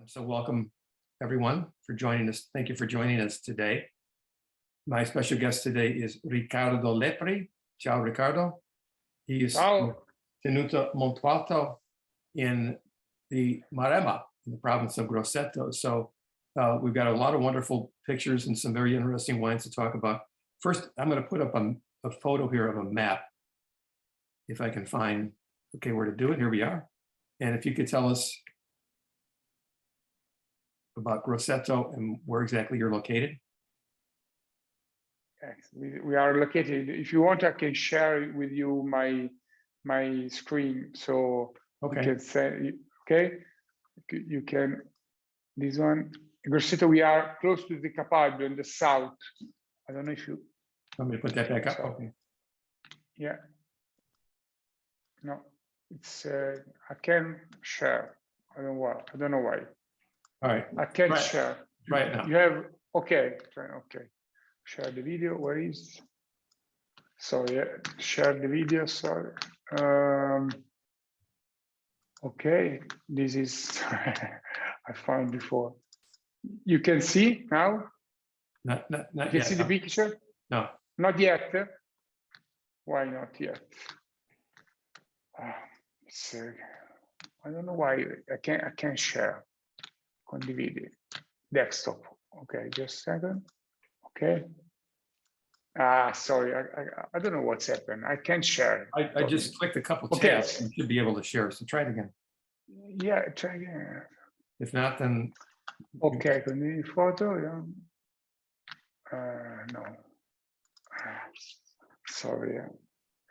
So welcome everyone for joining us. Thank you for joining us today. My special guest today is Ricardo Lepri. Ciao, Ricardo. He is from Tenuta Montauto in the Maremma, in the province of Grosseto. So we've got a lot of wonderful pictures and some very interesting wines to talk about. First, I'm going to put up a photo here of a map, if I can find, okay, where to do it. Here we are. And if you could tell us about Grosseto and where exactly you're located. Yes, we are located. If you want, I can share with you my screen. So okay, you can say, okay, you can, this one, Grosseto, we are close to the Capalbio in the south. I don't know if you want me to put that back up. Okay. Yeah. No, it's I can share. I don't know why. All right. I can share. Right now. You have okay. Share the video. Where is? Sorry. Share the video. Sorry. Okay. This is I found before. You can see now. Not you yet. can see the picture. No. Not yet. Why not yet? I don't know why I can't share. Condividi desktop. Okay, just a second. Okay. Sorry, I don't know what's happened. I can't share. I just clicked a couple tabs and should be able to share. So try it again. Yeah, try again. If not, then okay. Continue photo. Yeah. No. Sorry,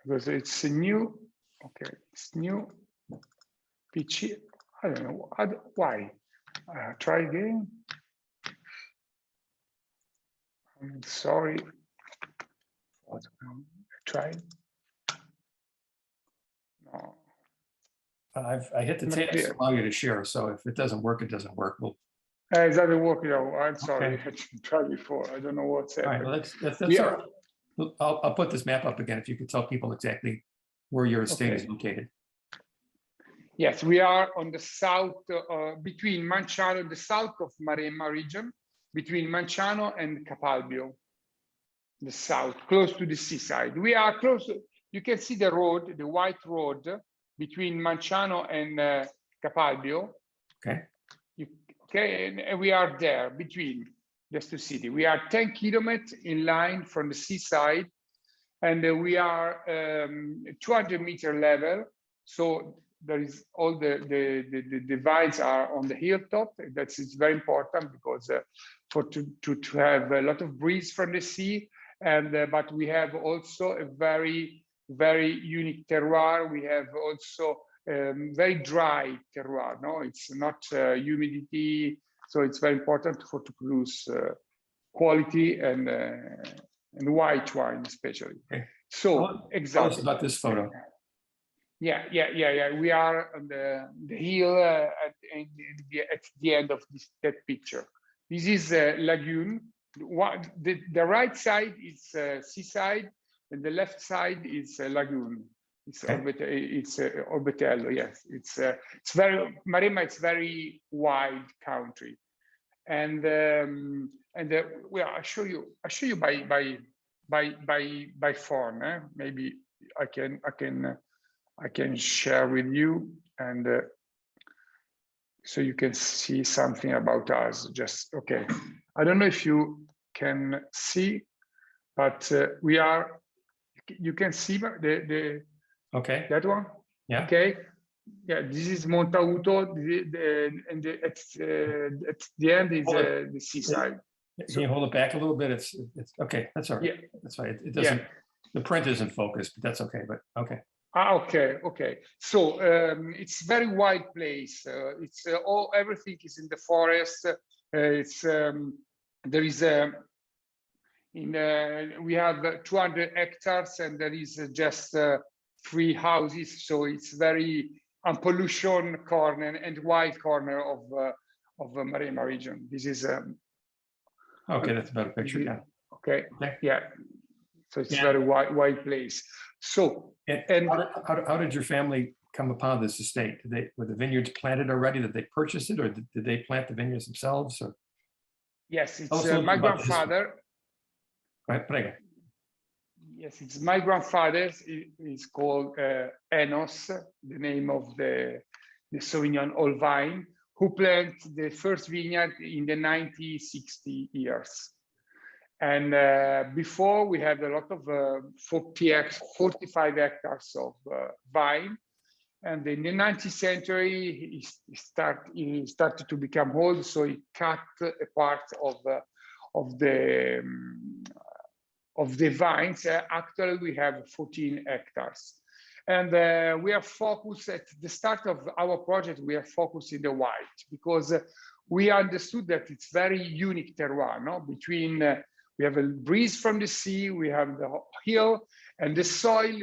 because it's a new. Okay, it's new. PC. I don't know why. Try again. I'm sorry. Try. No. I hit the tab to allow you to share. So if it doesn't work, it doesn't work. Well, it doesn't work. I'm sorry. Okay. I tried before. I don't know what's happening. All right, that's all right. I'll put this map up again if you could tell people exactly where your estate is located. Yes, we are on the south, between Manciano, the south of Maremma region, between Manciano and Capalbio, the south, close to the seaside. We are close, you can see the road, the white road between Manciano and Capalbio. Okay. Okay, and we are there between these two cities. We are 10 kilometers in line from the seaside, and we are 200-meter level. So there is all the vines are on the hilltop. It's very important because to have a lot of breeze from the sea, and but we have also a very unique terroir. We have also very dry terroir. No, it's not humidity, so it's very important to produce quality and white wine especially. Okay. So exactly. Tell us about this photo. Yeah. We are on the hill at the end of that picture. This is a lagoon. The right side is seaside, and the left side is a lagoon. It's Orbetello. Yes, it's very Maremma. It's very wide country, and well, I show you by phone. Maybe I can share with you, and so you can see something about us. Just okay. I don't know if you can see, but we are. You can see the okay, that one. Yeah. Okay. Yeah. This is Montauto, and at the end is the seaside. Can you hold it back a little bit? It's okay. That's all right. Yeah. That's right. It doesn't. Yeah. The print isn't focused, but that's okay. But okay. Okay. So it's very wide place. It's everything is in the forest. It's there is we have 200 hectares, and there is just 3 houses. So it's very unpollution corner and wide corner of the Maremma region. This is okay. That's a better picture. Yeah. Okay. Yeah. So it's very wide place. So and how did your family come upon this estate? Were the vineyards planted already? Did they purchase it, or did they plant the vineyards themselves? Or Yes, tell us it's a little my bit about the history. grandfather. Right, prego. Yes, it's my grandfather. It's called Enos, the name of the Sauvignon old vine, who planted the first vineyard in the 1960 years. And before, we had a lot of 45 hectares of vine. And in the 19th century, he started to become old, so he cut a part of the vines. Actually, we have 14 hectares. And we are focused at the start of our project, we are focused in the white, because we understood that it's very unique terroir, no? Between, we have a breeze from the sea, we have the hill, and the soil,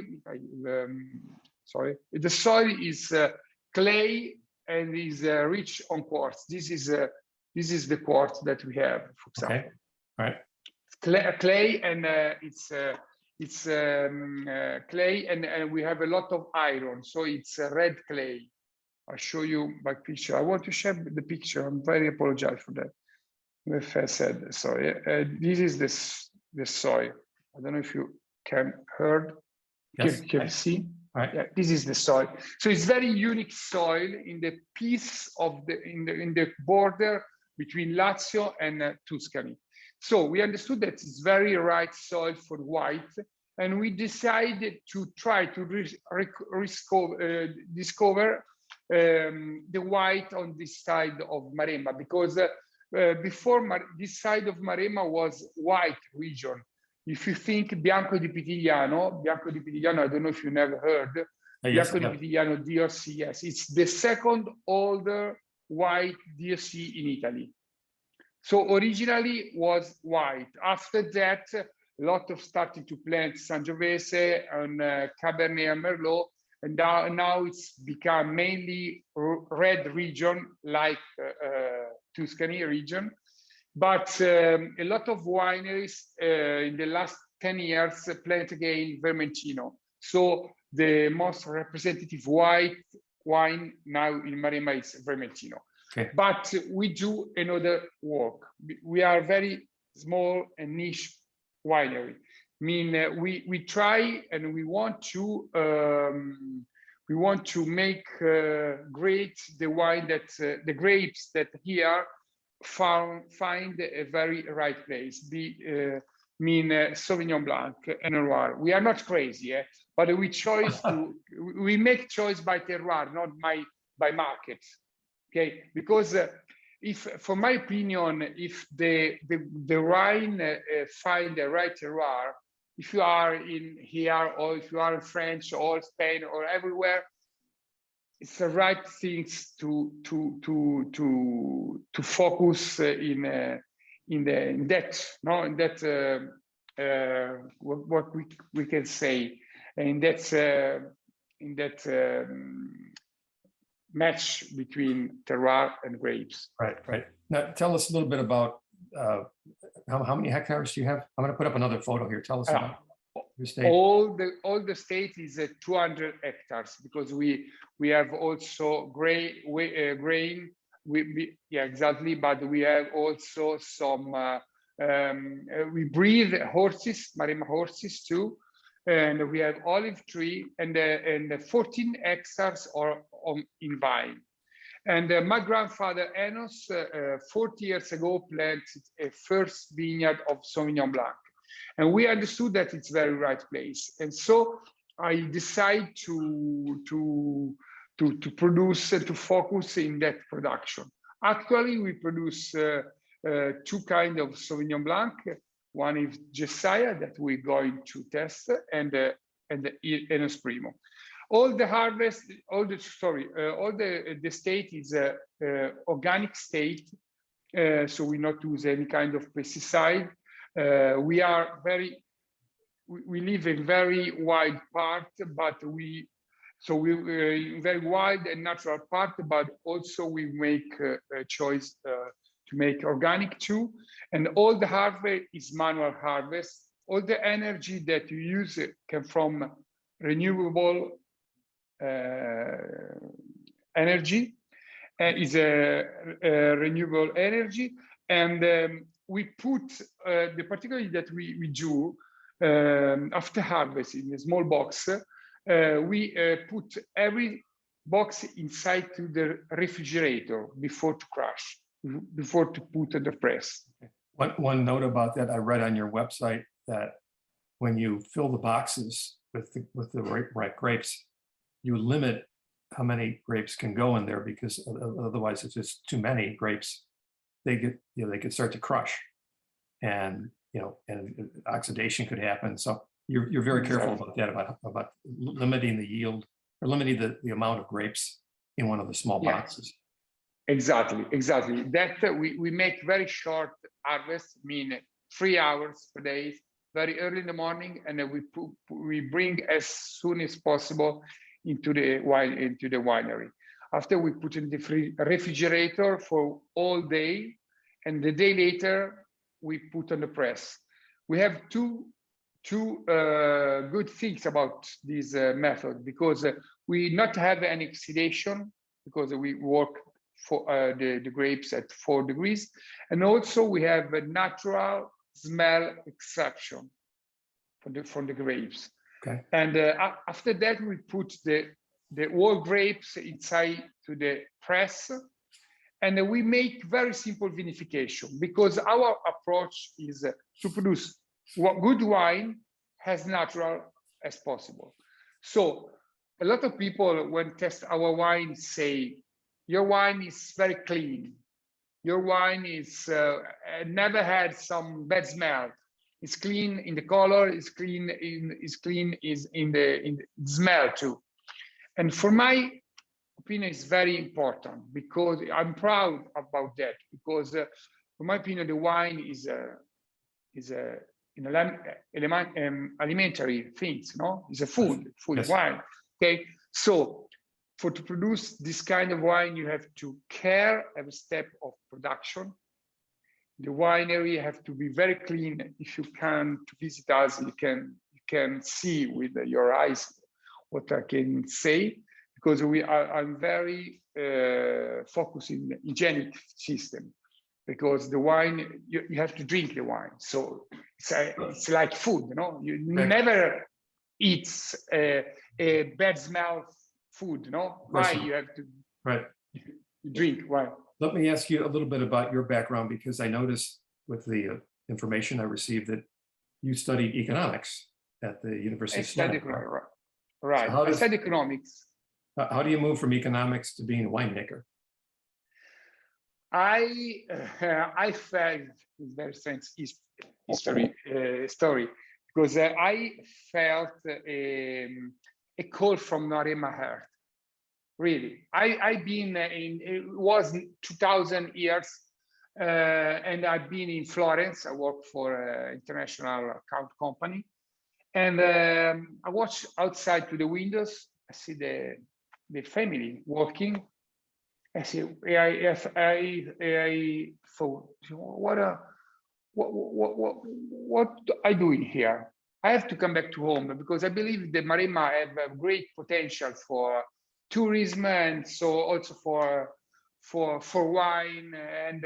the soil is clay and is rich on quartz. This is the quartz that we have, for example. Okay, all right. Clay, and it's clay, and we have a lot of iron, so it's red clay. I'll show you my picture. I want to share the picture. I'm very apologize for that. If I said sorry. This is the soil. I don't know if you can heard. Yes. Can you see? All right. Yeah, this is the soil. So it's very unique soil in the piece of in the border between Lazio and Tuscany. So we understood that it's very right soil for white, and we decided to try to discover the white on this side of Maremma, because before this side of Maremma was white region. If you think Bianco di Pitigliano, I don't know if you never heard, Yes, Bianco di Pitigliano DRC, yes, it's the second older white DRC in Italy. So originally was white. After that, a lot of started to plant Sangiovese and Cabernet and Merlot, and now it's become mainly red region like Tuscany region. But a lot of wineries in the last 10 years plant again Vermentino. So the most representative white wine now in Maremma is Vermentino. Okay. But we do another work. We are very small and niche winery. I mean, we try and we want to make great the wine that the grapes that here find a very right place. Sauvignon Blanc and Noir. We are not crazy, but we we make choice by terroir, not by market. Okay, because if, for my opinion, if the wine find the right terroir, if you are in here or if you are in France or Spain or everywhere, it's the right things to focus in that what we can say in that match between terroir and grapes. Right, right. Now, tell us a little bit about how many hectares do you have? I'm going to put up another photo here. Tell us about your state. All the state is 200 hectares, because we have also grain. Yeah, exactly. But we have also some. We breed horses, Maremma horses too. And we have olive tree, and 14 hectares are in vine. And my grandfather Enos, 40 years ago, planted a first vineyard of Sauvignon Blanc, and we understood that it's very right place. And so I decided to produce to focus in that production. Actually, we produce two kinds of Sauvignon Blanc. One is Josiah that we're going to test, and Enos Primo. All the harvest, all the state is organic state, so we not use any kind of pesticide. We live in very wide part, but we're in very wide and natural part, but also we make a choice to make organic too. And all the harvest is manual harvest. All the energy that you use come from renewable energy, is a renewable energy, and we put the particularly that we do after harvest in a small box. We put every box inside to the refrigerator before to crush, before to put in the press. One note about that, I read on your website that when you fill the boxes with the ripe grapes, you limit how many grapes can go in there, because otherwise, if it's too many grapes, they could start to crush, and and oxidation could happen. So you're very careful about that, about limiting the yield, or limiting the amount of grapes in one of the small boxes. Exactly. That we make very short harvest, mean 3 hours per day, very early in the morning, and then we bring as soon as possible into the winery. After we put in the refrigerator for all day, and the day later we put on the press. We have two good things about this method, because we not have any oxidation, because we work for the grapes at 4 degrees, and also we have a natural smell extraction from the grapes. Okay. And after that, we put the whole grapes inside to the press, and we make very simple vinification, because our approach is to produce good wine as natural as possible. So a lot of people, when test our wine, say, your wine is very clean. Your wine is never had some bad smell. It's clean in the color. It's clean in the smell too. And for my opinion, it's very important, because I'm proud about that. Because for my opinion, the wine is alimentary things. No, it's a food yes. Wine. Okay, so to produce this kind of wine, you have to care every step of production. The winery have to be very clean. If you can to visit us, you can see with your eyes what I can say, because I'm very focused in the hygienic system, because the wine, you have to drink the wine. So it's like food, you never eat a bad smell food, Why you have to drink wine. Let me ask you a little bit about your background, because I noticed with the information I received that you studied economics at the University of Santa Clara. Right. So I studied economics. How do you move from economics to being a winemaker? I felt it's very strange story, because I felt a call from Maremma heart. Really, I've been it was 2000 years, and I've been in Florence. I work for an international account company, and I watch outside to the windows. I see the family working. I see. I thought, what I doing here? I have to come back to home, because I believe the Maremma have a great potential for tourism, and so also for wine. And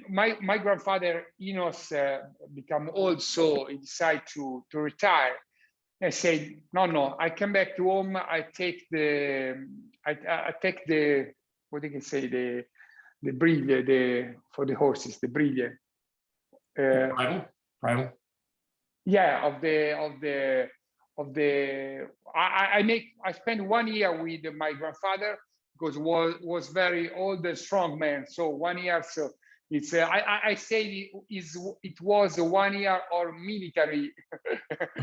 my grandfather Enos become old, so he decided to retire. I said, no, I come back to home. I take the what do you say, the briglie, for the horses, the briglie. Bridle. Yeah, I spent 1 year with my grandfather, because was very old and strong man. So 1 year, so it's I say it was 1 year or military.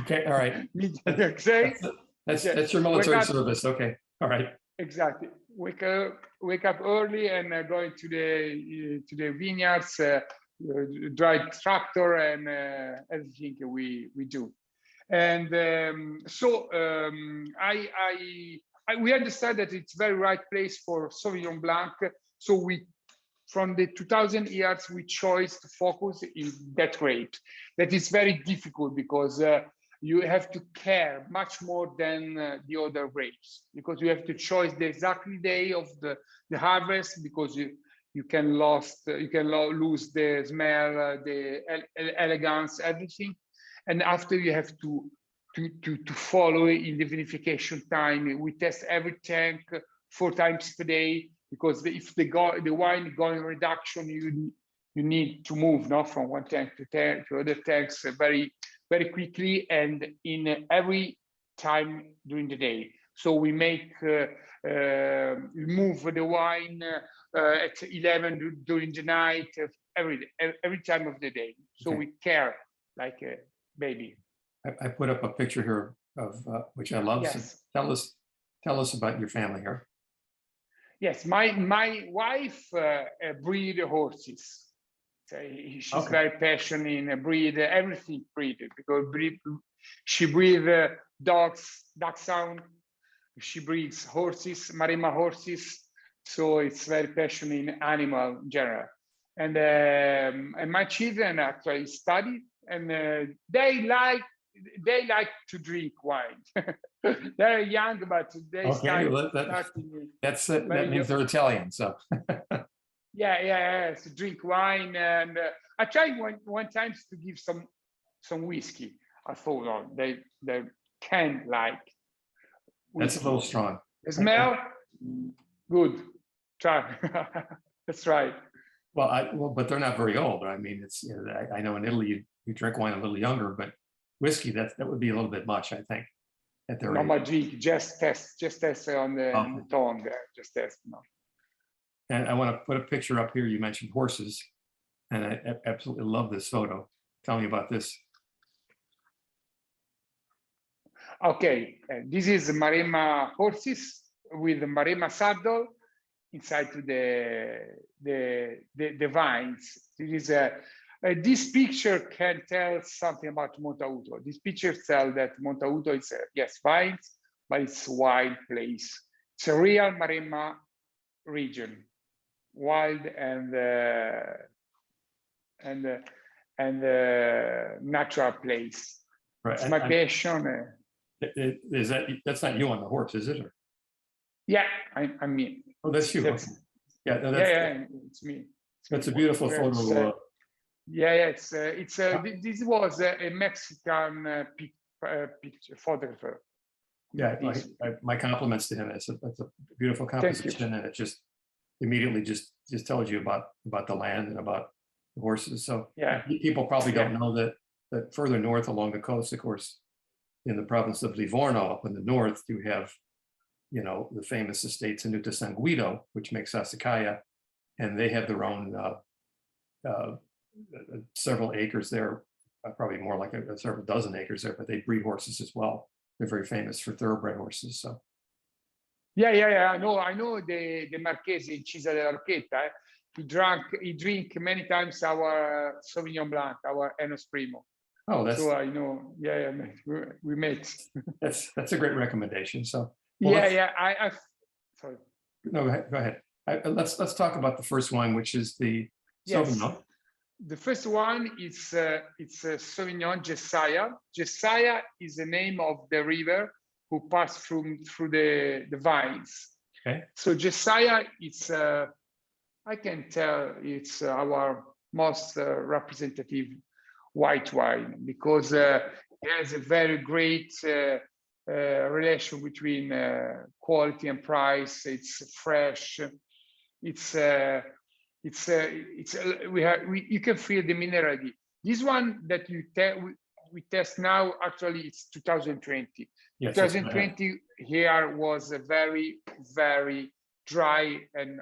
Okay, all right. Okay. That's your military service. Okay, all right. Exactly. Wake up early and going to the vineyards, drive tractor, and everything we do. And we understand that it's very right place for Sauvignon Blanc. So from the 2000 years, we chose to focus in that grape. That is very difficult, because you have to care much more than the other grapes, because you have to choose the exactly day of the harvest, because you can lose the smell, the elegance, everything, and after you have to follow in the vinification time. We test every tank 4 times per day, because if the wine going reduction, you need to move from one tank to other tanks very, very quickly, and in every time during the day. So we make move the wine at 11 during the night, every time of the day. So we care like a baby. I put up a picture here of which I love. Yes. So tell us about your family here. Yes, my wife breed horses. So she's very passionate in breed, everything breed, because she breeds dogs, dachshund. She breeds horses, Maremma horses. So it's very passionate in animal in general. And my children actually study, and they like to drink wine. They're young, but they that means they're Italian. So yeah, to drink wine. And I tried one time to give some whiskey. I thought, oh, they can like whiskey. That's a little strong. The smell good. Try. That's right. Well, but they're not very old. I mean, it's I know in Italy you drink wine a little younger, but whiskey that would be a little bit much, I think. At their no, my drink, just test on the tongue there, just test. No. And I want to put a picture up here. You mentioned horses, and I absolutely love this photo. Tell me about this. Okay, this is Maremma horses with the Maremma saddle inside to the vines. This picture can tell something about Montauto. This picture tells that Montauto is, yes, vines, but it's a wild place. It's a real Maremma region, wild and natural place. Right. It's my passion. That's not you on the horse, is it? Or? Yeah, I mean. Oh, that's you. That's, okay. Yeah, it's me. That's a beautiful photo. This was a Mexican photographer. Yeah, my compliments to him. That's a beautiful composition, and it just immediately just tells you about the land and about the horses. So yeah, people probably don't know that further north along the coast, of course, in the province of Livorno, up in the north, you have the famous estate Tenuta Montauto, which makes Sassicaia, and they have their own several acres there, probably more like several dozen acres there, but they breed horses as well. They're very famous for thoroughbred horses. So I know the Marchese in Cisa della Rocchetta. He drink many times our Sauvignon Blanc, our Enos Primo. Oh, that's so I know. Yeah, we met. That's a great recommendation. So I sorry. No, go ahead. Let's talk about the first one, which is the Sauvignon. The first one is it's Sauvignon Gessaia. Gessaia is the name of the river who passed through the vines. Okay. So Gessaia, it's I can tell it's our most representative white wine, because it has a very great relation between quality and price. It's fresh. You can feel the minerality. This one that we test now, actually it's 2020. Yes, 2020 here was a very, very dry and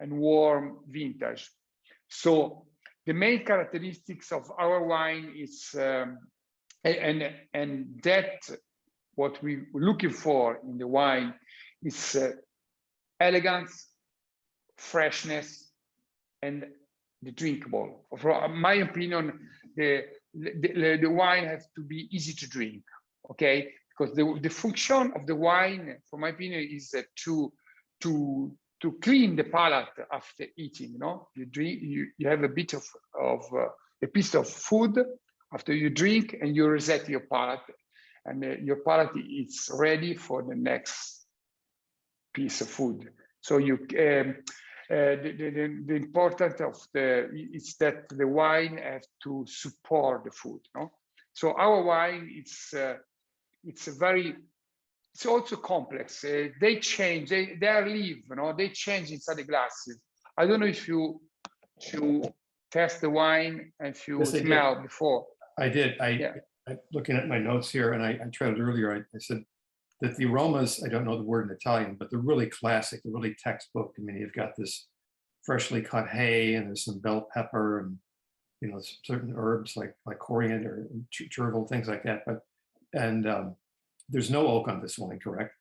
warm vintage. So the main characteristics of our wine is, and that what we're looking for in the wine is elegance, freshness, and the drinkable. From my opinion, the wine has to be easy to drink, okay? Because the function of the wine, for my opinion, is to clean the palate after eating. You drink, you have a bit of a piece of food after you drink, and you reset your palate. and your palate is ready for the next piece of food. So you the important of is that the wine has to support the food, no? So our wine, it's also complex. They change, they are live, you know, they change inside the glasses. I don't know if you test the wine and if you smell before. I did. I'm looking at my notes here, and I tried it earlier. I said that the aromas, I don't know the word in Italian, but they're really classic, they're really textbook. I mean, you've got this freshly cut hay, and there's some bell pepper, and you know, certain herbs like coriander and chervil, things like that. But there's no oak on this wine, correct?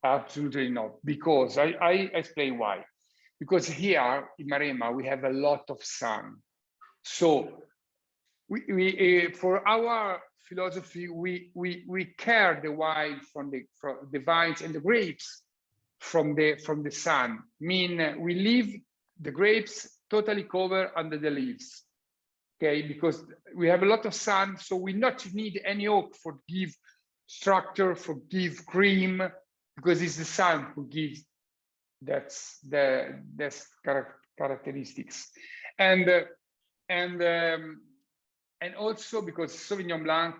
Absolutely not, because I explain why. Because here in Maremma we have a lot of sun, so we for our philosophy we care the wine from the vines and the grapes from the sun. Mean we leave the grapes totally covered under the leaves. Okay, because we have a lot of sun, so we not need any oak for give structure, for give cream, because it's the sun who gives that's characteristics, and also because Sauvignon Blanc,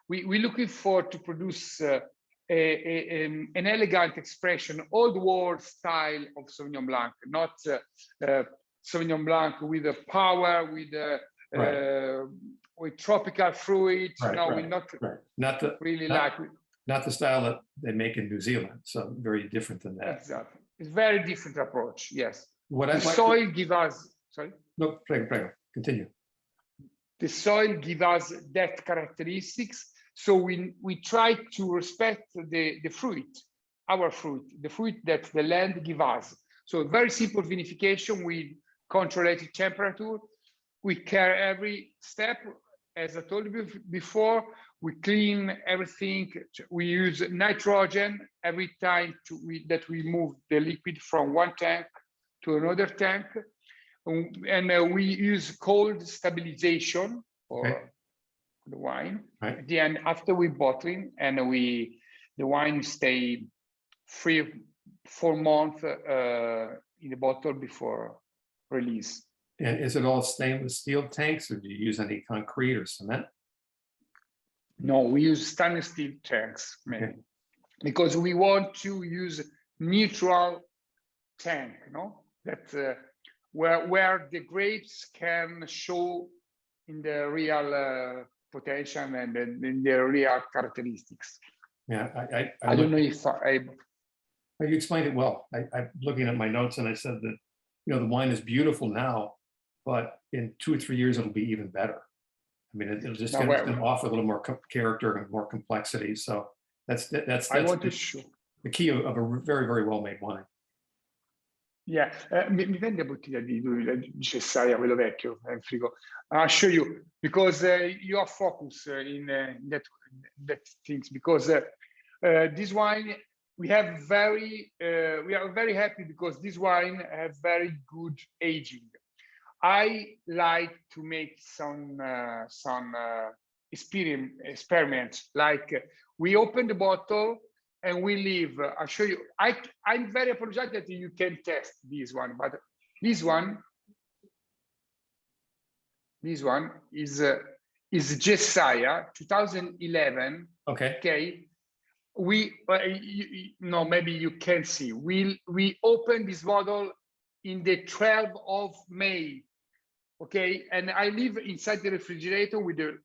we're looking for to produce an elegant expression, old world style of Sauvignon Blanc, not Sauvignon Blanc with a power, with tropical fruit. We're not really not the style that they make in New Zealand. So very different than that. Exactly, it's very different approach. Yes. What the soil give us. Sorry. No, prego. Continue. The soil give us that characteristics. So we try to respect the fruit, our fruit, the fruit that the land give us. So very simple vinification with controlled temperature. We care every step. As I told you before, we clean everything. We use nitrogen every time that we move the liquid from one tank to another tank. And we use cold stabilization for the wine. Right. At the end, after we bottling, and the wine stay 4 months in the bottle before release. And is it all stainless steel tanks, or do you use any concrete or cement? No, we use stainless steel tanks, mainly, because we want to use neutral tank, that where the grapes can show in the real potential and in the real characteristics. Yeah, I don't know if you explained it well. I'm looking at my notes, and I said that the wine is beautiful now, but in 2 or 3 years it'll be even better. I mean, it'll just offer a little more character and more complexity. So that's the key of a very, very well-made wine. Yeah, mi vendi la bottiglia di Cessaia, quello vecchio, in frigo. I'll show you, because you are focused in that things, because this wine, we are very happy because this wine have very good aging. I like to make some experiments, like we open the bottle and we leave. I'll show you. I'm very apologetic that you can test this one, but this one is Cessaia 2011. Okay. Maybe you can see. We opened this bottle in the 12th of May. Okay, and I leave inside the refrigerator with the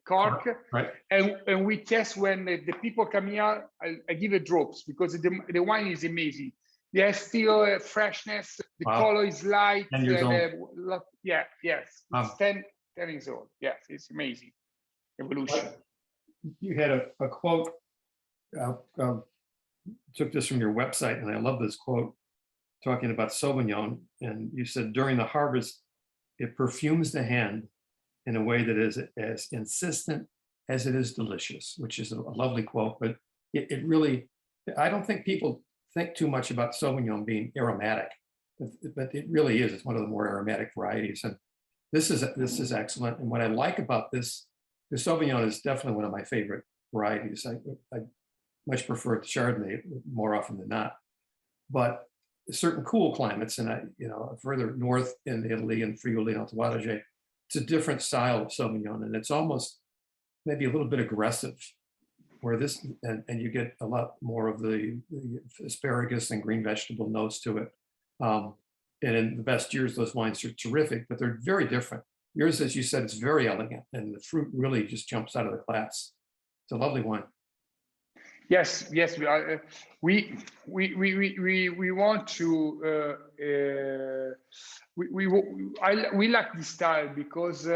cork, right. And we test when the people come here. I give it drops because the wine is amazing. There's still freshness. The color is light. Yes. It's 10 years old. Yes, it's amazing. Evolution. You had a quote. Took this from your website, and I love this quote, talking about Sauvignon. And you said, during the harvest, it perfumes the hand in a way that is as insistent as it is delicious, which is a lovely quote. But it really, I don't think people think too much about Sauvignon being aromatic, but it really is. It's one of the more aromatic varieties. And this is excellent. And what I like about this, the Sauvignon is definitely one of my favorite varieties. I much prefer the Chardonnay more often than not. But certain cool climates, and further north in Italy and Friuli and Alto Adige, it's a different style of Sauvignon, and it's almost maybe a little bit aggressive. Where this, and you get a lot more of the asparagus and green vegetable notes to it. And in the best years, those wines are terrific, but they're very different. Yours, as you said, it's very elegant, and the fruit really just jumps out of the class. It's a lovely wine. Yes, we are. We want to. We like this style because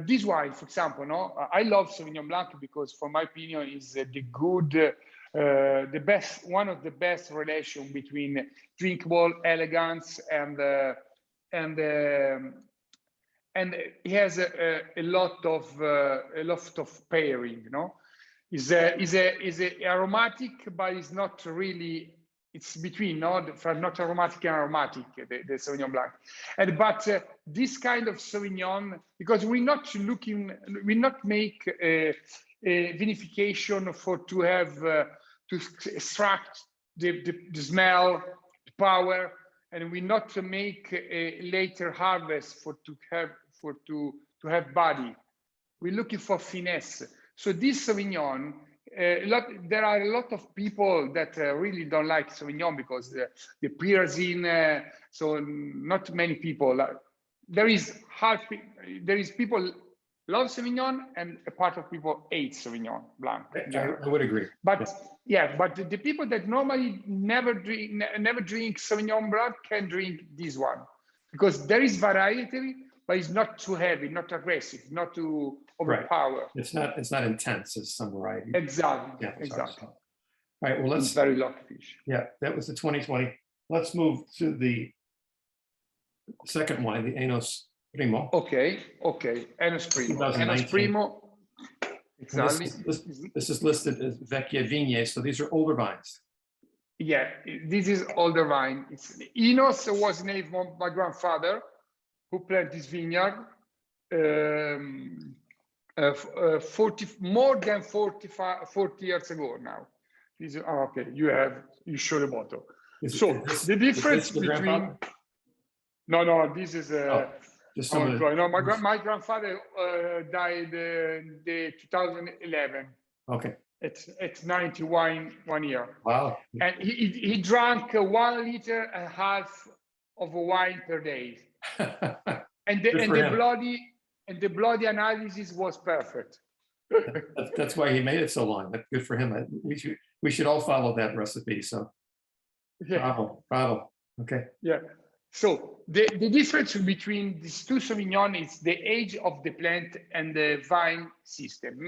this wine, for example, I love Sauvignon Blanc because, for my opinion, is the best, one of the best relation between drinkable elegance and it has a lot of pairing, is a aromatic, but it's not really. It's between, not aromatic and aromatic, the Sauvignon Blanc, but this kind of Sauvignon, because we're not make a vinification to have to extract the smell, the power, and we not make a later harvest to have body. We're looking for finesse. So this Sauvignon, there are a lot of people that really don't like Sauvignon because the pyrazine. So not many people. There is people love Sauvignon, and a part of people hate Sauvignon Blanc. I would agree. But but the people that normally never drink Sauvignon Blanc can drink this one because there is variety, but it's not too heavy, not aggressive, not too overpower. Right. It's not intense as some variety. Exactly. Yeah, exactly. All right. Well, it's very lucky fish. Yeah, that was the 2020. Let's move to the second wine, the Enos Primo. Okay. Enos Primo. Enos Primo. Exactly. This is listed as Vecchie Vigne, so these are older vines. Yeah, this is older wine. Enos was named by my grandfather, who planted this vineyard more than 40 years ago now. Okay, you show the bottle. The difference between... No, this is just my grandfather died in 2011. Okay. It's 91 year. Wow. And he drank 1.5 liters of wine per day. and the bloody analysis was perfect. That's why he made it so long. That's good for him. We should all follow that recipe. So bravo. Okay. Yeah. So the difference between these two Sauvignon is the age of the plant and the vine system.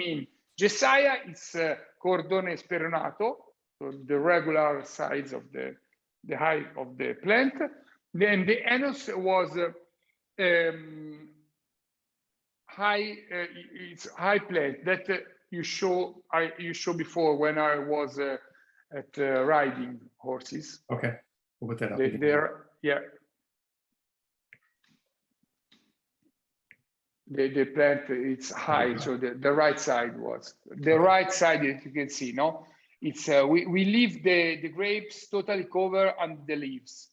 Josiah is Cordone Speronato, so the regular size of the height of the plant. Then the Enos was it's high plant that you show before when I was at riding horses. Okay, we'll put that up. The plant, it's high, so the right side was the right side, as you can see. It's we leave the grapes totally covered under the leaves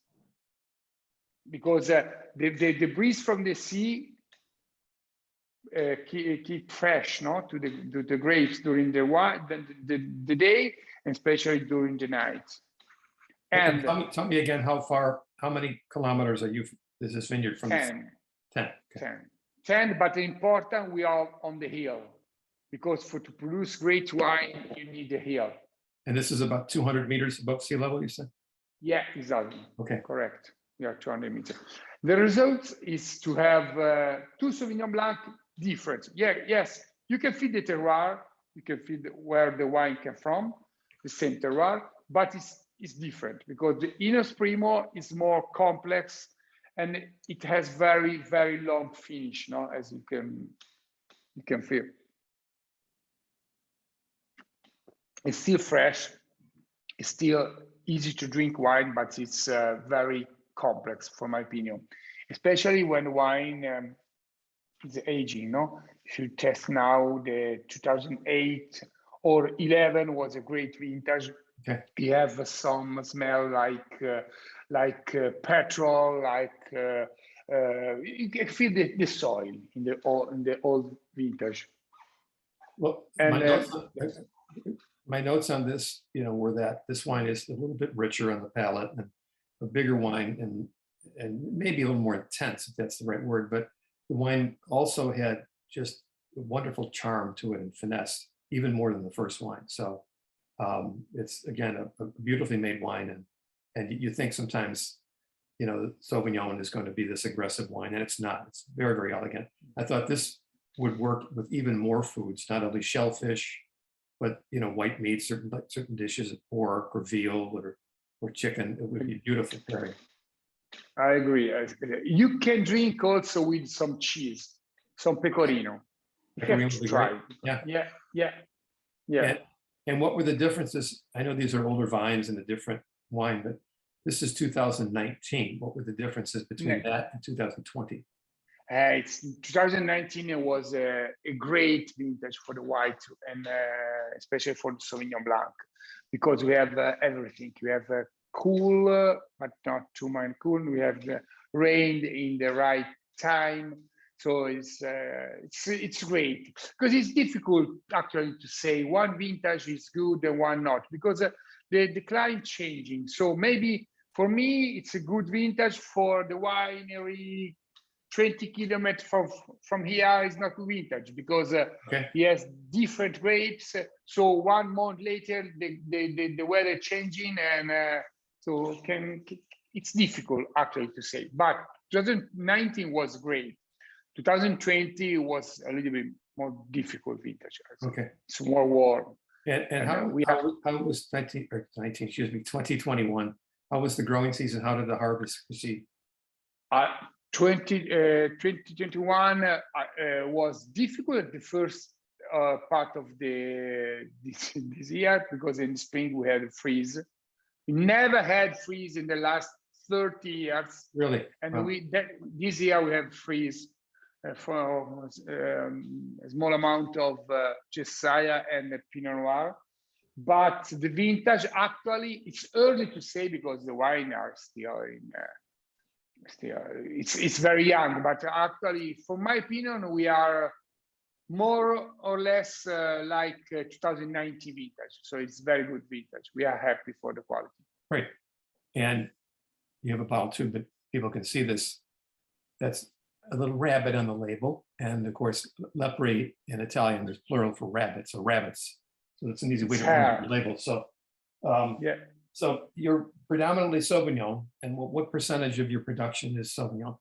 because the breeze from the sea keep fresh, to the grapes during the day, and especially during the night. And tell me again how many kilometers is this vineyard from? 10. 10. Okay. 10, but important, we are on the hill because to produce great wine, you need a hill. And this is about 200 meters above sea level, you said? Yeah, exactly. Okay. Correct. Yeah, 200 meters. The result is to have two Sauvignon Blanc different. Yes, you can feed the terroir, you can feed where the wine came from, the same terroir, but it's different because the Enos Primo is more complex and it has very, very long finish, as you can feel. It's still fresh, it's still easy to drink wine, but it's very complex, for my opinion, especially when wine is aging. If you test now the 2008 or 11 was a great vintage. Okay. We have some smell like petrol, you can feel the soil in the old vintage. Well, And my notes on this, were that this wine is a little bit richer on the palate and a bigger wine and maybe a little more intense, if that's the right word. But the wine also had just a wonderful charm to it and finesse, even more than the first wine. So it's, again, a beautifully made wine. And you think sometimes, Sauvignon is going to be this aggressive wine, and it's not. It's very, very elegant. I thought this would work with even more foods, not only shellfish, but white meat, certain dishes of pork or veal or chicken. It would be beautiful pairing. I agree. You can drink also with some cheese, some pecorino. You have to try. Yeah. And what were the differences? I know these are older vines and a different wine, but this is 2019. What were the differences between that and 2020? It's 2019. It was a great vintage for the white, and especially for the Sauvignon Blanc, because we have everything. We have cool, but not too much cool. We have rain in the right time, so it's great, because it's difficult actually to say one vintage is good and one not, because the climate changing. So maybe for me it's a good vintage. For the winery 20 kilometers from here is not vintage, because he has different grapes. So 1 month later, the weather changing, and so it's difficult actually to say. But 2019 was great. 2020 was a little bit more difficult vintage. Okay, it's more warm. And how was 2021? How was the growing season? How did the harvest proceed? 2021 was difficult at the first part of this year, because in spring we had a freeze. We never had freeze in the last 30 years. Really? And this year we have freeze for a small amount of Josiah and Pinot Noir. But the vintage, actually, it's early to say, because the wine are still it's very young. But actually, for my opinion, we are more or less like 2019 vintage. So it's very good vintage. We are happy for the quality. Great. And you have a bottle too, but people can see this. That's a little rabbit on the label. And of course, Lepri in Italian, there's plural for rabbits, or rabbits. So it's an easy way to remember the label. So so you're predominantly Sauvignon, and what percentage of your production is Sauvignon?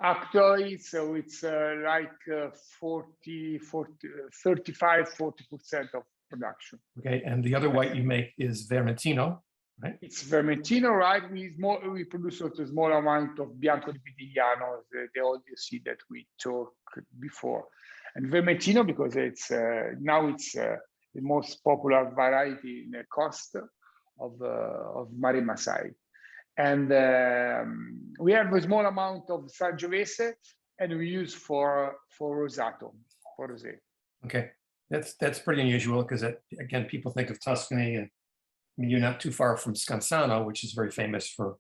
Actually, so it's like 35–40% of production. Okay, and the other white you make is Vermentino, right? It's Vermentino, right? We produce also a small amount of Bianco di Pitigliano, the old seed that we talked before, and Vermentino because it's now it's the most popular variety in the coast of Maremma side. And we have a small amount of Sangiovese, and we use for Rosato, for rosé. Okay, that's pretty unusual, because again, people think of Tuscany, and I mean, you're not too far from Scansano, which is very famous for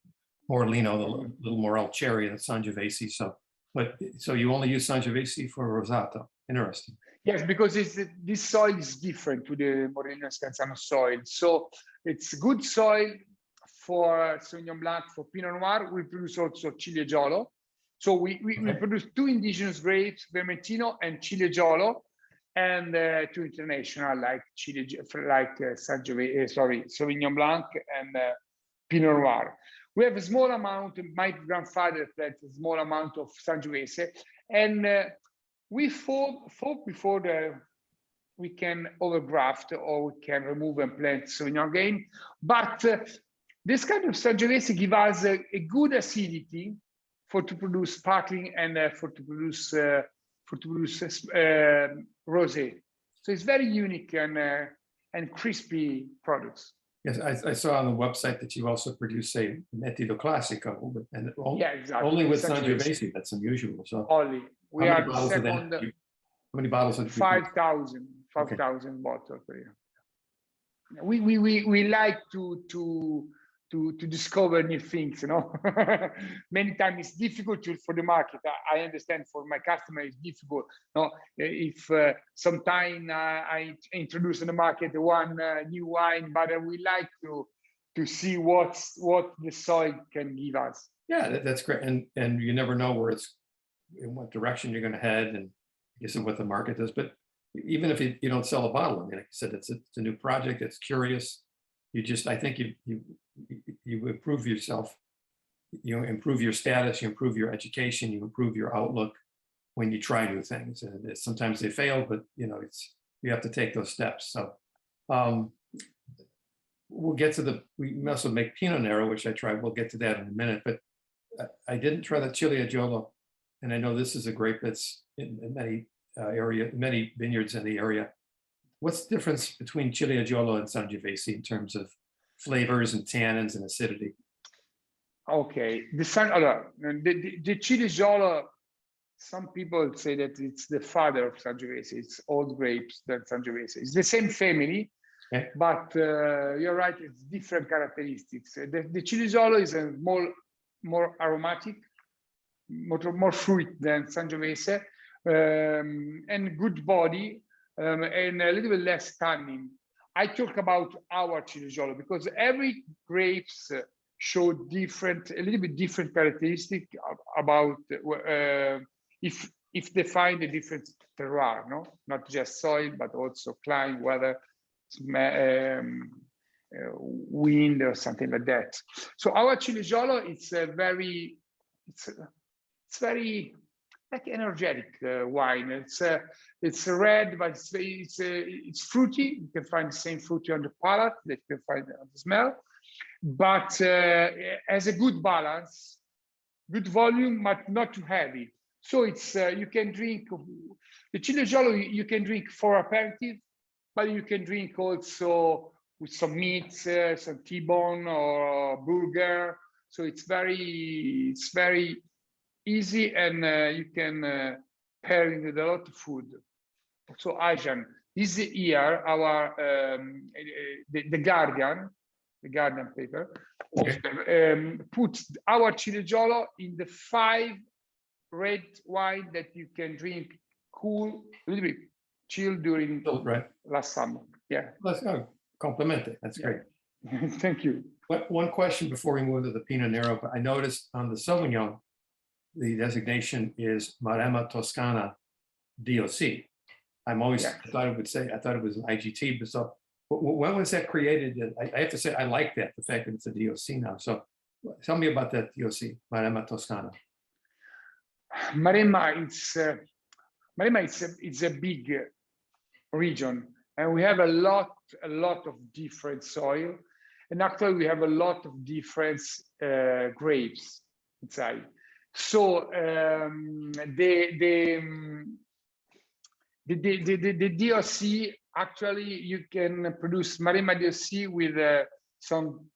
Morellino, the little Morel cherry, and Sangiovese. So you only use Sangiovese for Rosato. Interesting. Yes, because this soil is different to the Morellino Scansano soil. So it's good soil for Sauvignon Blanc, for Pinot Noir. We produce also Ciliegolo. So we produce 2 indigenous grapes, Vermentino and Ciliegolo, and 2 international like Sauvignon Blanc and Pinot Noir. We have a small amount. My grandfather planted a small amount of Sangiovese, and we thought before we can overgraft or we can remove and plant Sauvignon again, but this kind of Sangiovese gives us a good acidity to produce sparkling and to produce rosé. So it's very unique and crispy products. Yes, I saw on the website that you also produce a Metido Classico, and exactly. Only with Sangiovese. That's unusual. So only we are second. How many bottles of 5,000. 5,000 bottles per year. We like to discover new things, you know. Many times it's difficult for the market. I understand for my customer it's difficult. No, if sometime I introduce in the market one new wine, but we like to see what the soil can give us. Yeah, that's great. And you never know where it's, in what direction you're going to head, and I guess what the market does. But even if you don't sell a bottle, I mean, like you said, it's a new project. It's curious. You just, I think you improve yourself. You improve your status. You improve your education. You improve your outlook when you try new things. And sometimes they fail, but you know, you have to take those steps. So we'll get to we also make Pinot Noir, which I tried. We'll get to that in a minute. But I didn't try the Ciliegiolo, and I know this is a grape that's in many many vineyards in the area. What's the difference between Ciliegiolo and Sangiovese in terms of flavors and tannins and acidity? Okay, the Ciliegiolo, some people say that it's the father of Sangiovese. It's old grapes than Sangiovese. It's the same family, okay, but you're right, it's different characteristics. The Ciliegiolo is a more aromatic, more fruit than Sangiovese, and good body, and a little bit less tannin. I talk about our Ciliegiolo because every grapes show a little bit different characteristic about if they find a different terroir, no, not just soil, but also climate, weather, wind, or something like that. So our Ciliegiolo, it's very like energetic wine. It's red, but it's fruity. You can find the same fruity on the palate that you can find on the smell, but has a good balance, good volume, but not too heavy. So it's you can drink the Ciliegiolo. You can drink for aperitif, but you can drink also with some meats, some T-bone or burger. So it's very easy, and you can pair it with a lot of food. So Ajan, this year our the Guardian paper, okay, puts our Ciliegiolo in the 5 red wine that you can drink cool, a little bit chill during last summer. Yeah, let's go compliment it. That's great. Thank you. But one question before we move to the Pinot Noir, but I noticed on the Sauvignon, the designation is Maremma Toscana DOC. I'm always, I thought it was an IGT, but so when was that created? I have to say, I like that, the fact that it's a DOC now. So tell me about that DOC, Maremma Toscana. Maremma, it's a big region, and we have a lot of different soil, and actually we have a lot of different grapes inside. So the DOC, actually you can produce Maremma DOC with some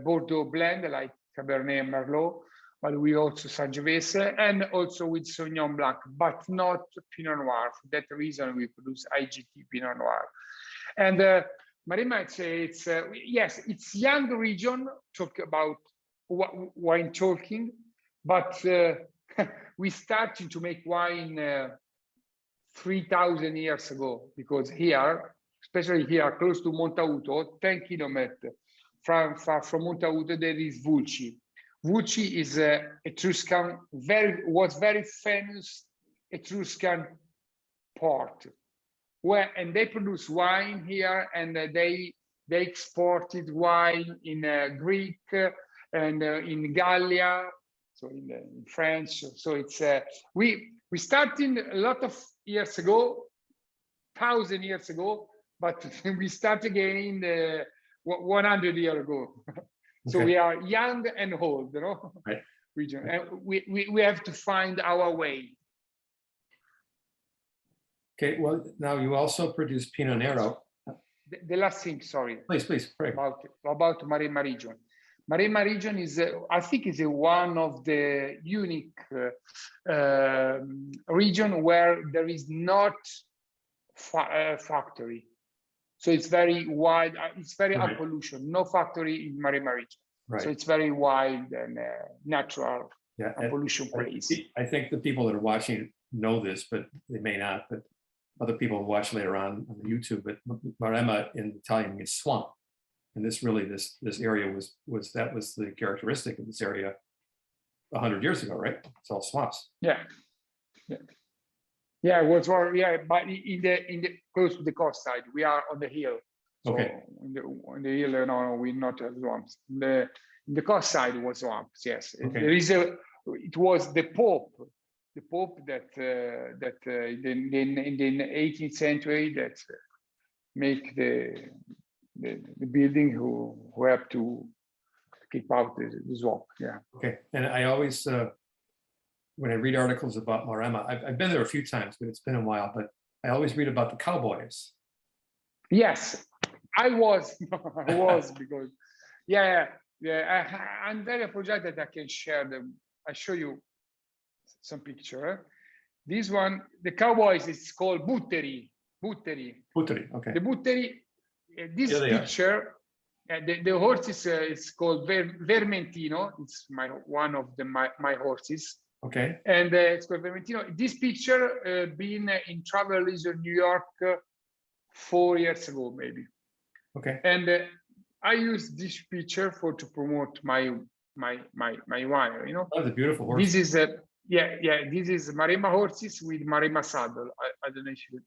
Bordeaux blend like Cabernet and Merlot, but we also Sangiovese, and also with Sauvignon Blanc, but not Pinot Noir. For that reason, we produce IGT Pinot Noir. And Maremma, it's yes, it's young region. Talk about wine talking. But we started to make wine 3,000 years ago, because here, especially here, close to Montauto, 10 kilometers far from Montauto, there is Vulci. Vulci is Etruscan, was very famous Etruscan port, and they produce wine here, and they exported wine in Greek and in Gallia. So in France, so it's we started a lot of years ago, 1,000 years ago, but we start again 100 years ago. So we are young and old, you know, right. Region, and we have to find our way. Okay, well, now you also produce Pinot Noir. The last thing, sorry. Please, about Maremma region. Maremma region is, I think, is one of the unique region where there is not factory. So it's very wild. It's very Right. high pollution. No factory in Maremma region. Right. So it's very wild and natural Yeah. pollution place. I think the people that are watching know this, but they may not. But other people will watch later on YouTube. But Maremma in Italian means swamp, and this area was the characteristic of this area 100 years ago, right? It's all swamps. Yeah. Yeah, it was more, yeah, but in the close to the coast side, we are on the hill. So Okay. on the hill, no, we not have swamps. The coast side was swamps. Yes, Okay. there is it was the Pope that in the 18th century that make the building who have to keep out the swamp. Yeah. Okay, and I always when I read articles about Maremma, I've been there a few times, but it's been a while. But I always read about the cowboys. Yes, I was because I'm very apologetic that I can share them. I show you some picture. This one, the cowboys, is called Butteri. Okay. The Butteri. This picture, the horses is called Vermentino. It's one of my horses. Okay. And it's called Vermentino. This picture been in Travel Leisure New York 4 years ago, maybe. Okay. And I use this picture to promote my wine. You know. Oh, the beautiful horse. This is this is Maremma horses with Maremma saddle. I don't know if you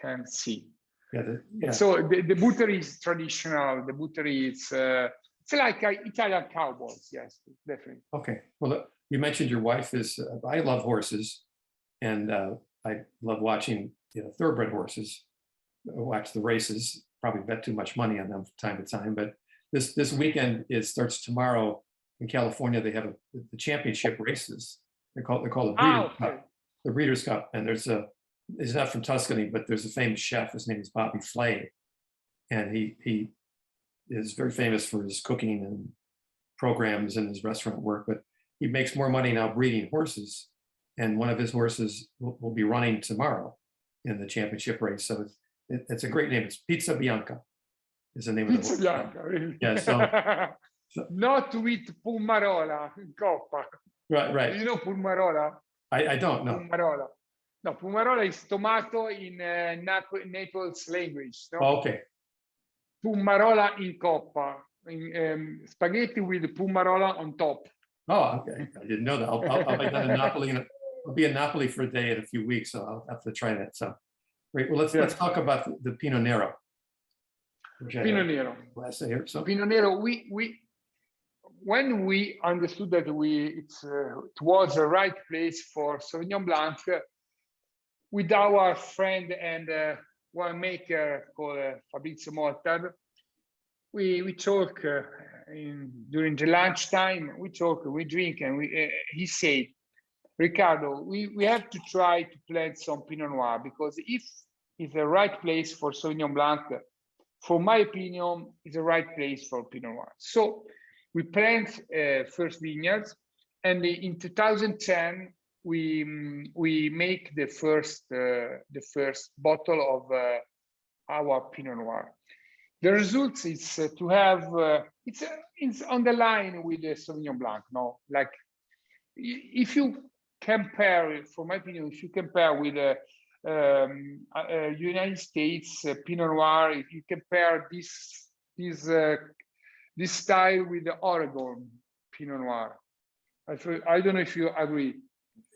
can see. Yeah. So the Butteri is traditional. The Butteri is it's like Italian cowboys. Yes, definitely. Okay. Well, you mentioned your wife is. I love horses, and I love watching thoroughbred horses. I watch the races. Probably bet too much money on them from time to time. But this weekend starts tomorrow in California. They have the championship races. They're called the Breeders' Cup. The Breeders' Cup, and he's not from Tuscany, but there's a famous chef. His name is Bobby Flay, and he is very famous for his cooking and programs and his restaurant work. But he makes more money now breeding horses, and one of his horses will be running tomorrow in the championship race. So it's a great name. It's Pizza Bianca is the name of the horse. Pizza Bianca, really? Yeah. So not with Pumarola in Coppa. Right. You know Pumarola? I don't know. Pumarola. No, Pumarola is tomato in Naples language. No? Oh, okay. Pumarola in Coppa. Spaghetti with Pumarola on top. Oh, okay. I didn't know that. I'll be down in Napoli. I'll be in Napoli for a day in a few weeks, so I'll have to try that. So, great. Well, let's talk about the Pinot Nero. Pinot Nero. Last here. So Pinot Nero. When we understood that it was the right place for Sauvignon Blanc, with our friend and winemaker called Fabrizio Moltar, we talk during the lunchtime. We talk, we drink, and he said, Ricardo, we have to try to plant some Pinot Noir, because if it's the right place for Sauvignon Blanc, for my opinion, it's the right place for Pinot Noir. So we plant first vineyards, and in 2010 we make the first bottle of our Pinot Noir. The result is to have it's on the line with the Sauvignon Blanc. No, like if you compare, for my opinion, if you compare with United States Pinot Noir, if you compare this style with the Oregon Pinot Noir, I don't know if you agree.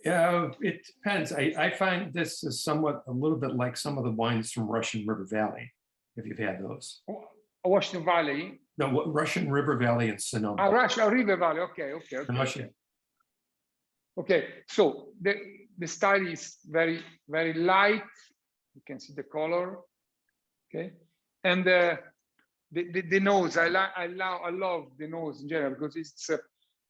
Yeah, it depends. I find this is somewhat a little bit like some of the wines from Russian River Valley, if you've had those. Washington Valley? No, Russian River Valley and Sonoma. Russian River Valley. Okay. Russia. Okay, so the style is very, very light. You can see the color. Okay, and the nose. I love the nose in general, because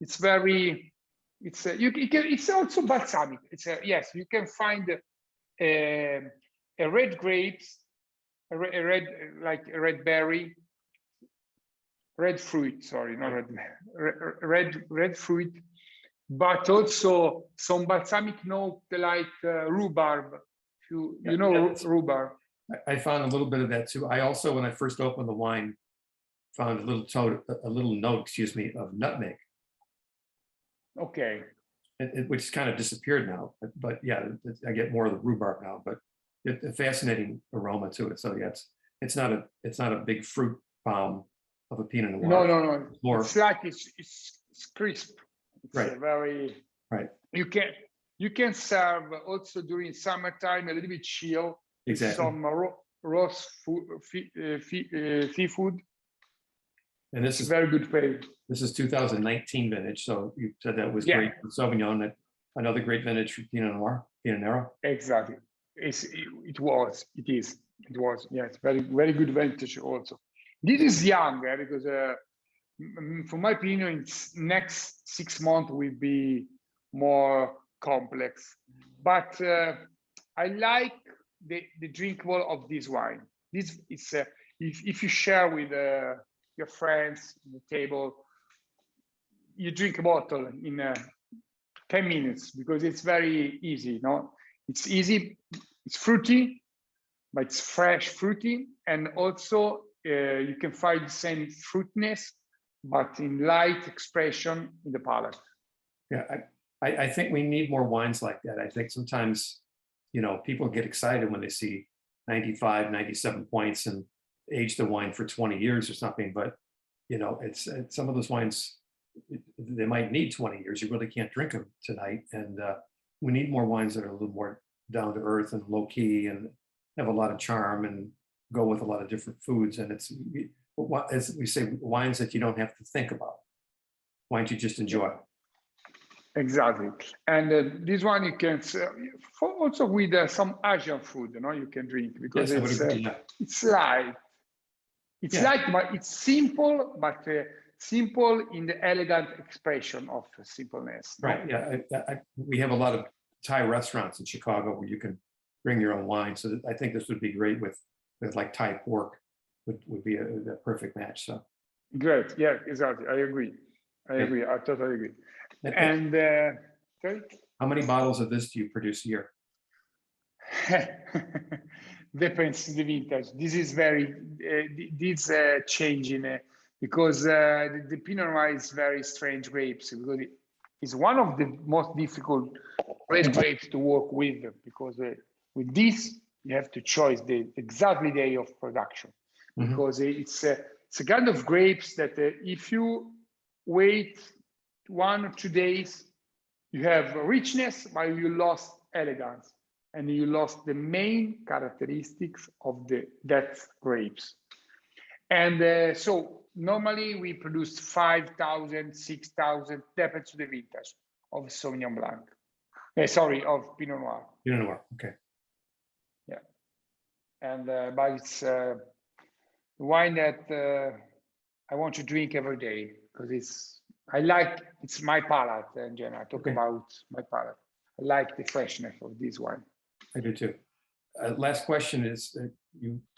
it's very. It's also balsamic. Yes, you can find a red grapes, a red berry, red fruit. Sorry, not red fruit, but also some balsamic note like rhubarb. You know rhubarb. I found a little bit of that too. I also, when I first opened the wine, found a little note, excuse me, of nutmeg. Okay. Which kind of disappeared now, but yeah, I get more of the rhubarb now, but a fascinating aroma to it. So yeah, it's not a big fruit bomb of a Pinot Noir. No. More, it's like it's crisp. It's right. Very right. You can serve also during summertime a little bit chill. Exactly. Some roast seafood. And this is very good flavor. This is 2019 vintage, so you said that was great for Sauvignon. Another great vintage for Pinot Noir, Pinot Noir. Exactly. It was. Yes, very good vintage also. This is young because for my opinion, next 6 months will be more complex. But I like the drinkable of this wine. This is if you share with your friends at the table, you drink a bottle in 10 minutes because it's very easy. No, it's easy. It's fruity, but it's fresh fruity, and also you can find the same fruitiness, but in light expression in the palate. Yeah, I think we need more wines like that. I think sometimes, people get excited when they see 95, 97 points and age the wine for 20 years or something. But, it's some of those wines, they might need 20 years. You really can't drink them tonight. And we need more wines that are a little more down to earth and low key and have a lot of charm and go with a lot of different foods. And it's, as we say, wines that you don't have to think about. Wines you just enjoy. Exactly. And this one you can also with some Asian food, you can drink because it's light. It's light, but it's simple, but simple in the elegant expression of simpleness. Right. Yeah. We have a lot of Thai restaurants in Chicago where you can bring your own wine. So I think this would be great with like Thai pork would be a perfect match. So great. Yeah, exactly. I agree. I totally agree. And sorry? How many bottles of this do you produce a year? Depends the vintage. This is very changing because the Pinot Noir is very strange grapes because it's one of the most difficult red grapes to work with because with this you have to choose the exactly day of production because it's a kind of grapes that if you wait 1 or 2 days, you have richness, but you lost elegance. And you lost the main characteristics of that grapes. And so normally we produce 5,000, 6,000, depends on the vintage of Sauvignon Blanc. Of Pinot Noir. Pinot Noir, okay. Yeah. And but it's wine that I want to drink every day because it's my palate in general. I talk about my palate. I like the freshness of this wine. I do too. Last question is,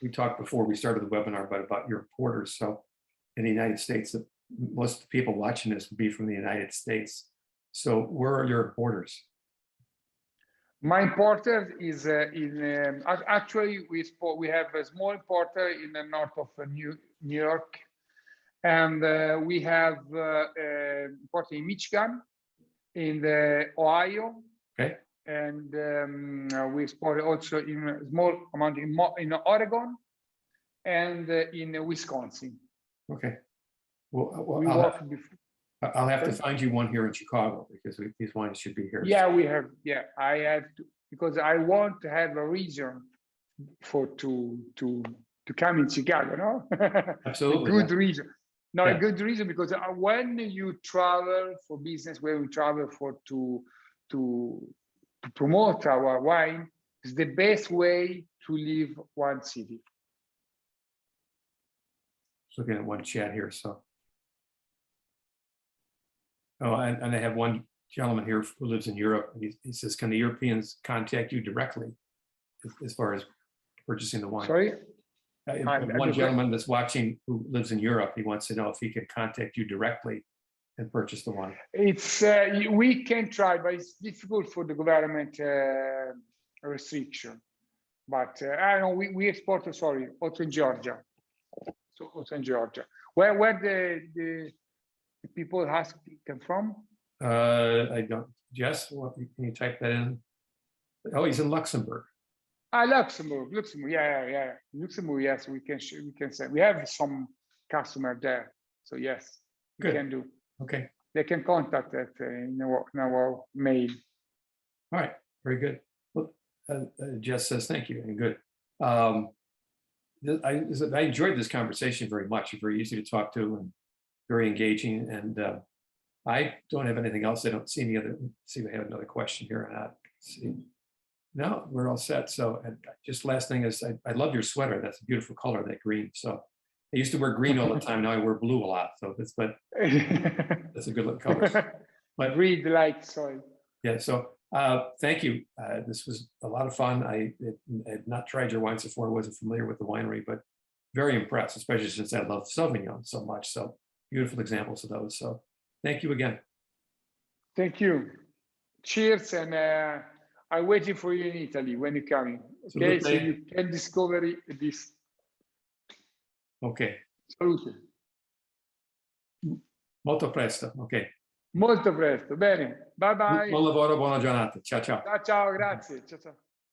we talked before we started the webinar about your importers. So in the United States, most of the people watching this will be from the United States. So where are your importers? My importer is actually we have a small importer in the north of New York, and we have importer in Michigan, in the Ohio. Okay. And we export also in a small amount in Oregon and in Wisconsin. Okay. Well, I'll have to find you one here in Chicago because these wines should be here. Yeah, we have. Yeah, I have to because I want to have a reason to come in Chicago. No, absolutely. A good reason. No, a good reason because when you travel for business, when we travel to promote our wine, is the best way to leave one city. Just looking at one chat here, so. Oh, and I have one gentleman here who lives in Europe. He says, can the Europeans contact you directly as far as purchasing the wine? Sorry? One gentleman that's watching who lives in Europe, he wants to know if he can contact you directly and purchase the wine. It's we can try, but it's difficult for the government restriction. but I don't know, we export, sorry, also in Georgia. So also in Georgia. Where the people ask come from? I don't, Jess, what, can you type that in? Oh, he's in Luxembourg. Luxembourg, yeah. Luxembourg, yes, we can say. We have some customer there. So yes, we Good. can do. Okay. They can contact us in our mail. All right. Very good. Well, Jess says thank you and good. I enjoyed this conversation very much. You're very easy to talk to and very engaging. And I don't have anything else. I don't see any other. See if I have another question here or not. Let's see. No, we're all set. So, and just last thing is, I love your sweater. That's a beautiful color, that green. So, I used to wear green all the time. Now I wear blue a lot. So that's, but that's a good look color. But read light soil. Yeah. So, thank you. This was a lot of fun. I had not tried your wines before. I wasn't familiar with the winery, but very impressed, especially since I love Sauvignon so much. So beautiful examples of those. So thank you again. Thank you. Cheers, and I'm waiting for you in Italy when you're coming. Okay, so you can discover this. Ok. Salute. Molto presto. Ok. Molto presto. Bene. Bye bye. Buon lavoro, buona giornata. Ciao ciao. Ciao, ciao, grazie. Ciao, ciao.